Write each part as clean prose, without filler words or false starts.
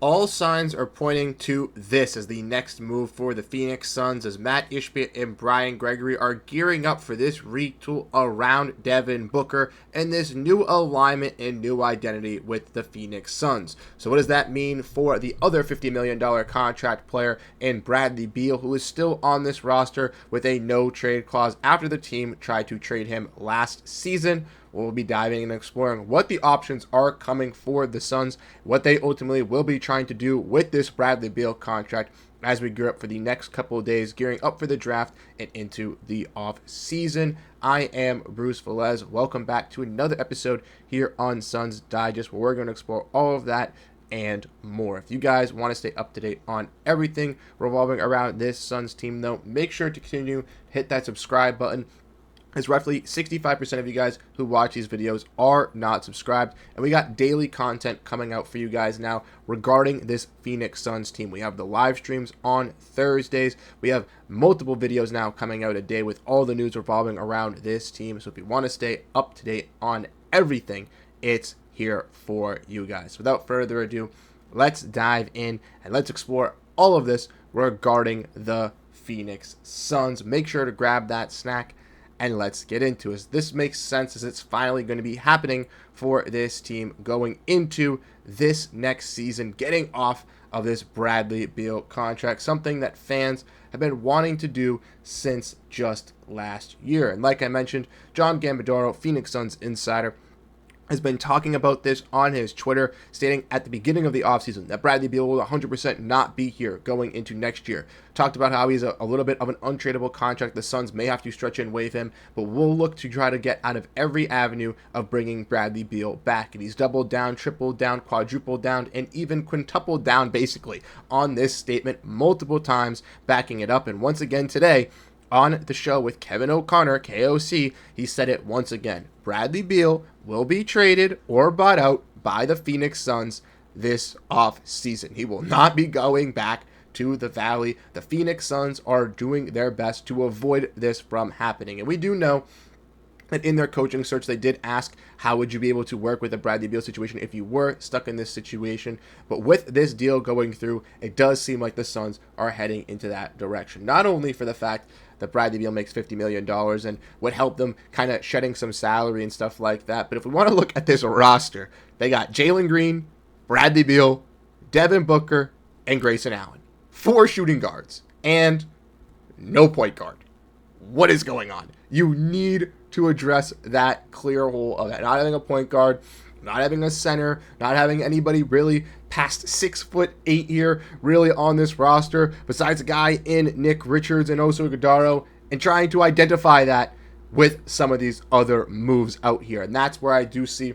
All signs are pointing to this as the next move for the Phoenix Suns, as Matt Ishbia and Brian Gregory are gearing up for this retool around Devin Booker and this new alignment and new identity with the Phoenix Suns. So what does that mean for the other $50 million contract player in Bradley Beal, who is still on this roster with a no trade clause after the team tried to trade him last season? We'll be diving and exploring what the options are coming for the Suns, what they ultimately will be trying to do with this Bradley Beal contract as we gear up for the next couple of days, gearing up for the draft and into the off season. I am Bruce Veliz. Welcome back to another episode here on Suns Digest, where we're going to explore all of that and more. If you guys want to stay up to date on everything revolving around this Suns team, though, make sure to continue hit that subscribe button, as roughly 65% of you guys who watch these videos are not subscribed. And we got daily content coming out for you guys now regarding this Phoenix Suns team. We have the live streams on Thursdays. We have multiple videos now coming out a day with all the news revolving around this team. So if you want to stay up to date on everything, it's here for you guys. Without further ado, let's dive in and let's explore all of this regarding the Phoenix Suns. Make sure to grab that snack and let's get into it. This makes sense as it's finally going to be happening for this team going into this next season, getting off of this Bradley Beal contract, something that fans have been wanting to do since just last year. And like I mentioned, John Gambadoro, Phoenix Suns insider, has been talking about this on his Twitter, stating at the beginning of the offseason that Bradley Beal will 100% not be here going into next year. Talked about how he's a little bit of an untradeable contract. The Suns may have to stretch and waive him, but we'll look to try to get out of every avenue of bringing Bradley Beal back. And he's doubled down, tripled down, quadrupled down, and even quintupled down basically on this statement multiple times, backing it up. And once again today, on the show with Kevin O'Connor, KOC, he said it once again. Bradley Beal will be traded or bought out by the Phoenix Suns this off season. He will not be going back to the Valley. The Phoenix Suns are doing their best to avoid this from happening. And we do know that in their coaching search, they did ask, how would you be able to work with the Bradley Beal situation if you were stuck in this situation? But with this deal going through, it does seem like the Suns are heading into that direction. Not only for the fact that Bradley Beal makes $50 million and would help them kind of shedding some salary and stuff like that, but if we want to look at this roster, they got Jalen Green, Bradley Beal, Devin Booker, and Grayson Allen. 4 shooting guards and no point guard. What is going on? You need to address that clear hole of that. Not having a point guard, not having a center, not having anybody really past 6'8" here really on this roster, besides a guy in Nick Richards and Oso Ighodaro, and trying to identify that with some of these other moves out here. And that's where I do see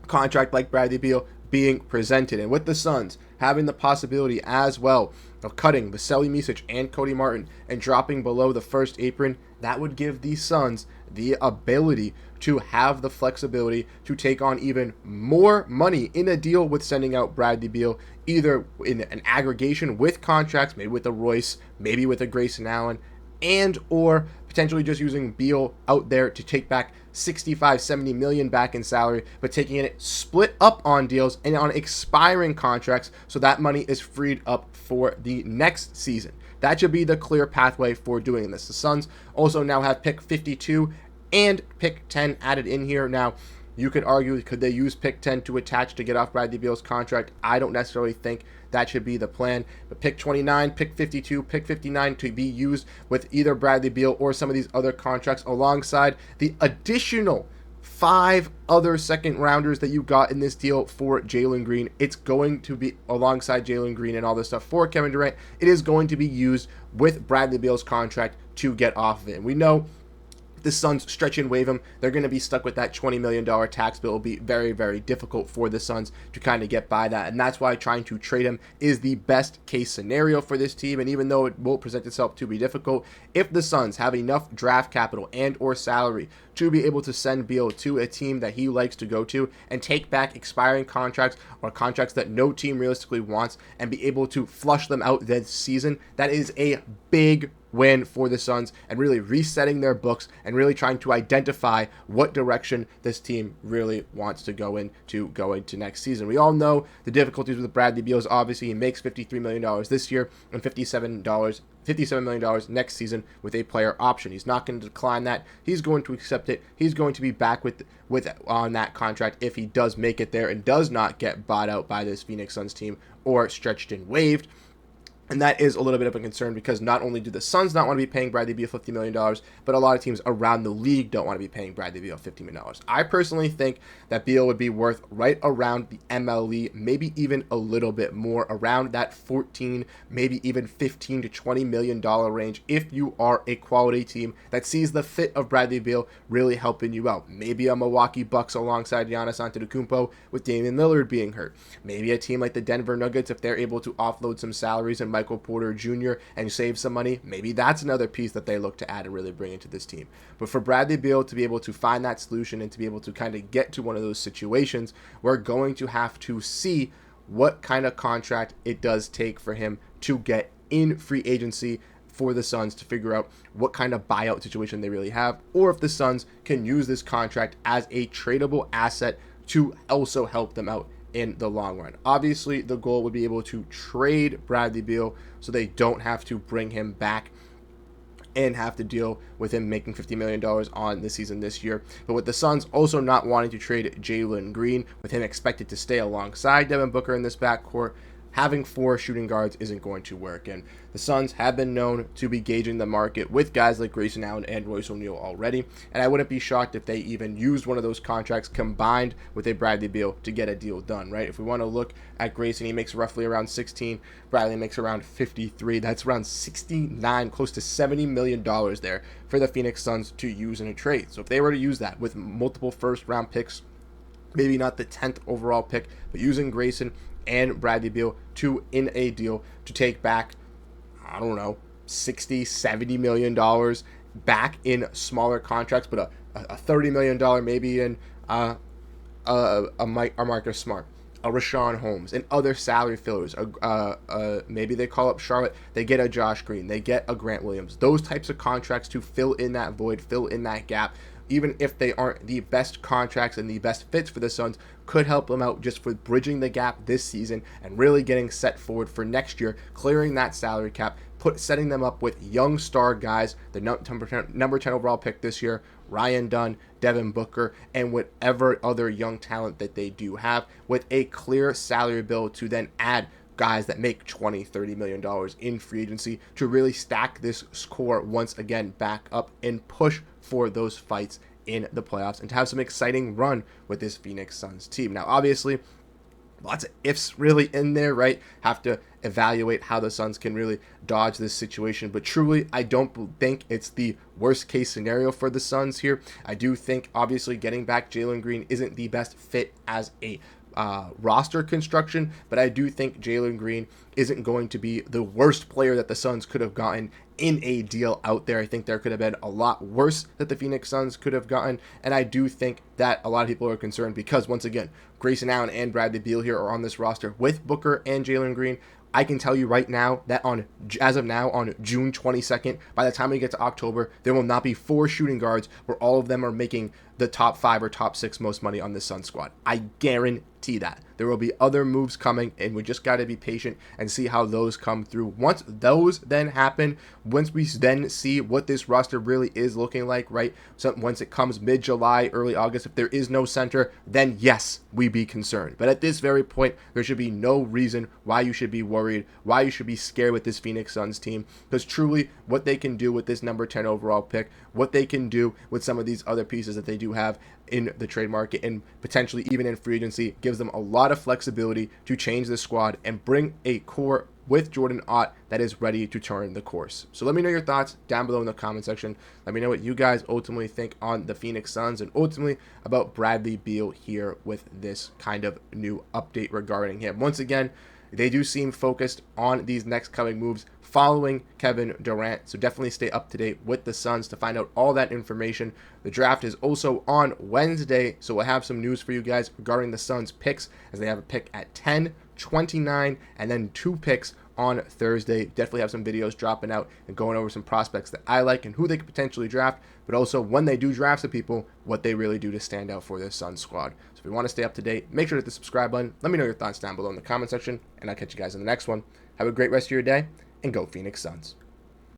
a contract like Bradley Beal being presented. And with the Suns having the possibility as well of cutting Vasilije Micic and Cody Martin and dropping below the first apron, that would give the Suns the ability to have the flexibility to take on even more money in a deal with sending out Bradley Beal, either in an aggregation with contracts, maybe with a Royce, maybe with a Grayson Allen, and or potentially just using Beal out there to take back 65, 70 million back in salary, but taking it split up on deals and on expiring contracts, so that money is freed up for the next season. That should be the clear pathway for doing this. The Suns also now have pick 52 and pick 10 added in here. Now, you could argue, could they use pick 10 to attach to get off Bradley Beal's contract? I don't necessarily think that should be the plan. But pick 29, pick 52, pick 59 to be used with either Bradley Beal or some of these other contracts alongside the additional 5 other second rounders that you got in this deal for Jalen Green. It's going to be alongside Jalen Green and all this stuff for Kevin Durant. It is going to be used with Bradley Beal's contract to get off of it. And we know the Suns stretch and waive him, they're going to be stuck with that $20 million tax bill. It'll be very, very difficult for the Suns to kind of get by that. And that's why trying to trade him is the best case scenario for this team. And even though it will present itself to be difficult, if the Suns have enough draft capital and or salary to be able to send Beal to a team that he likes to go to and take back expiring contracts or contracts that no team realistically wants and be able to flush them out this season, that is a big win for the Suns and really resetting their books and really trying to identify what direction this team really wants to go into going to next season. We all know the difficulties with Bradley Beal is obviously he makes $53 million this year and $57 million next season with a player option. He's not going to decline that. He's going to accept it. He's going to be back with on that contract if he does make it there and does not get bought out by this Phoenix Suns team or stretched and waived. And that is a little bit of a concern because not only do the Suns not want to be paying Bradley Beal $50 million, but a lot of teams around the league don't want to be paying Bradley Beal $50 million. I personally think that Beal would be worth right around the MLE, maybe even a little bit more, around that 14, maybe even $15 to $20 million range if you are a quality team that sees the fit of Bradley Beal really helping you out. Maybe a Milwaukee Bucks alongside Giannis Antetokounmpo with Damian Lillard being hurt. Maybe a team like the Denver Nuggets, if they're able to offload some salaries and Michael Porter Jr. and save some money, maybe that's another piece that they look to add and really bring into this team. But for Bradley Beal to be able to find that solution and to be able to kind of get to one of those situations, we're going to have to see what kind of contract it does take for him to get in free agency for the Suns to figure out what kind of buyout situation they really have, or if the Suns can use this contract as a tradable asset to also help them out in the long run. Obviously, the goal would be able to trade Bradley Beal so they don't have to bring him back and have to deal with him making $50 million on the season this year. But with the Suns also not wanting to trade Jalen Green, with him expected to stay alongside Devin Booker in this backcourt, having 4 shooting guards isn't going to work. And the Suns have been known to be gauging the market with guys like Grayson Allen and Royce O'Neal already. And I wouldn't be shocked if they even used one of those contracts combined with a Bradley Beal to get a deal done, right? If we want to look at Grayson, he makes roughly around 16. Bradley makes around 53. That's around 69, close to $70 million there for the Phoenix Suns to use in a trade. So if they were to use that with multiple first-round picks, maybe not the 10th overall pick, but using Grayson and Bradley Beal in a deal to take back, I don't know, $60-70 million back in smaller contracts, but a $30 million maybe in a Marcus Smart, a Rashawn Holmes, and other salary fillers. Maybe they call up Charlotte, they get a Josh Green, they get a Grant Williams. Those types of contracts to fill in that void, fill in that gap, even if they aren't the best contracts and the best fits for the Suns, could help them out just for bridging the gap this season and really getting set forward for next year, clearing that salary cap, setting them up with young star guys, the number 10 overall pick this year, Ryan Dunn, Devin Booker, and whatever other young talent that they do have, with a clear salary bill to then add guys that make $20-30 million in free agency to really stack this core once again back up and push for those fights in the playoffs and to have some exciting run with this Phoenix Suns team. Now, obviously, lots of ifs really in there, right? Have to evaluate how the Suns can really dodge this situation. But truly, I don't think it's the worst case scenario for the Suns here. I do think, obviously, getting back Jalen Green isn't the best fit as a roster construction, but I do think Jalen Green isn't going to be the worst player that the Suns could have gotten in a deal out there. I think there could have been a lot worse that the Phoenix Suns could have gotten, and I do think that a lot of people are concerned because, once again, Grayson Allen and Bradley Beal here are on this roster with Booker and Jalen Green. I can tell you right now that as of now, on June 22nd, by the time we get to October, there will not be 4 shooting guards where all of them are making the top 5 or top 6 most money on this Sun squad. I guarantee that. There will be other moves coming, and we just got to be patient and see how those come through. Once those then happen, once we then see what this roster really is looking like, right? So once it comes mid-July, early August, if there is no center, then yes, we be concerned. But at this very point, there should be no reason why you should be worried, why you should be scared with this Phoenix Suns team, because truly what they can do with this number 10 overall pick, what they can do with some of these other pieces that they do have in the trade market and potentially even in free agency, gives them a lot of flexibility to change the squad and bring a core with Jordan Ott that is ready to turn the course. So let me know your thoughts down below in the comment section. Let me know what you guys ultimately think on the Phoenix Suns and ultimately about Bradley Beal here with this kind of new update regarding him. Once again, they do seem focused on these next coming moves following Kevin Durant, so definitely stay up to date with the Suns to find out all that information. The draft is also on Wednesday, so we'll have some news for you guys regarding the Suns picks, as they have a pick at 10, 29, and then 2 picks on Thursday. Definitely have some videos dropping out and going over some prospects that I like and who they could potentially draft, but also when they do draft some people, what they really do to stand out for this Suns squad. So if you want to stay up to date, make sure to hit the subscribe button. Let me know your thoughts down below in the comment section, and I'll catch you guys in the next one. Have a great rest of your day, and go Phoenix Suns.